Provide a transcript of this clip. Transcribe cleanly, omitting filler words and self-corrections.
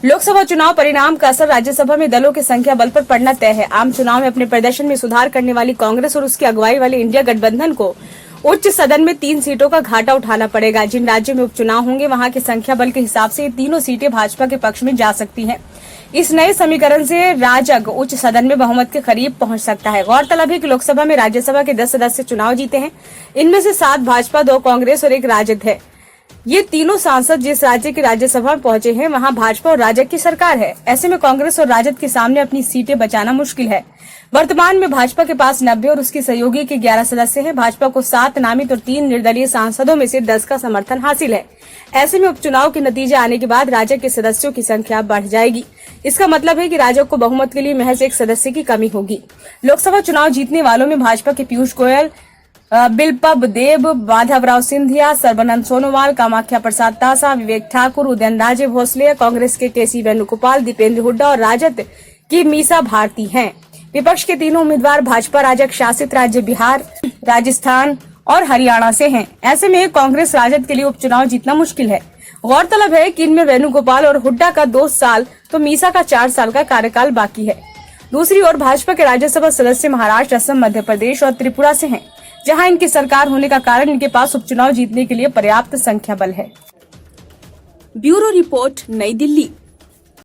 लोकसभा चुनाव परिणाम का असर राज्यसभा में दलों की संख्या बल पर पड़ना तय है। आम चुनाव में अपने प्रदर्शन में सुधार करने वाली कांग्रेस और उसकी अगुवाई वाले इंडिया गठबंधन को उच्च सदन में 3 सीटों का घाटा उठाना पड़ेगा। जिन राज्यों में उपचुनाव होंगे वहां की संख्या बल के हिसाब से ये तीनों सीटें भाजपा के पक्ष में जा सकती हैं। इस नए समीकरण से राजग उच्च सदन में बहुमत के करीब पहुंच सकता है। गौरतलब है कि लोकसभा में राज्यसभा के 10 सदस्य चुनाव जीते हैं। इनमें से 7 भाजपा, 2 कांग्रेस और 1 राजद है। ये तीनों सांसद जिस राज्य की राज्यसभा में पहुंचे हैं वहां भाजपा और राजग की सरकार है। ऐसे में कांग्रेस और राजद के सामने अपनी सीटें बचाना मुश्किल है। वर्तमान में भाजपा के पास 90 और उसकी सहयोगी के 11 सदस्य हैं। भाजपा को 7 नामित और 3 निर्दलीय सांसदों में से 10 का समर्थन हासिल है। ऐसे में उपचुनाव के नतीजे आने के बाद राजग के सदस्यों की संख्या बढ़ जाएगी। इसका मतलब है कि राजग को बहुमत के लिए महज 1 सदस्य की कमी होगी। लोकसभा चुनाव जीतने वालों में भाजपा के पीयूष गोयल, बिप्लब देब, माधवराव सिंधिया, सर्बानंद सोनोवाल, कामाख्या प्रसाद तासा, विवेक ठाकुर, उदयनराजे भोसले, कांग्रेस के केसी वेणुगोपाल, दीपेंद्र हुड्डा और राजद की मीसा भारती हैं। विपक्ष के तीनों उम्मीदवार भाजपा राजग शासित राज्य बिहार, राजस्थान और हरियाणा से हैं। ऐसे में कांग्रेस राजद के लिए उपचुनाव जीतना मुश्किल है। गौरतलब है कि इनमें वेणुगोपाल और हुड्डा का 2 साल तो मीसा का 4 साल का कार्यकाल बाकी है। दूसरी ओर भाजपा के राज्यसभा सदस्य महाराष्ट्र, असम, मध्य प्रदेश और त्रिपुरा से हैं, जहां इनकी सरकार होने का कारण इनके पास उपचुनाव जीतने के लिए पर्याप्त संख्या बल है। ब्यूरो रिपोर्ट, नई दिल्ली।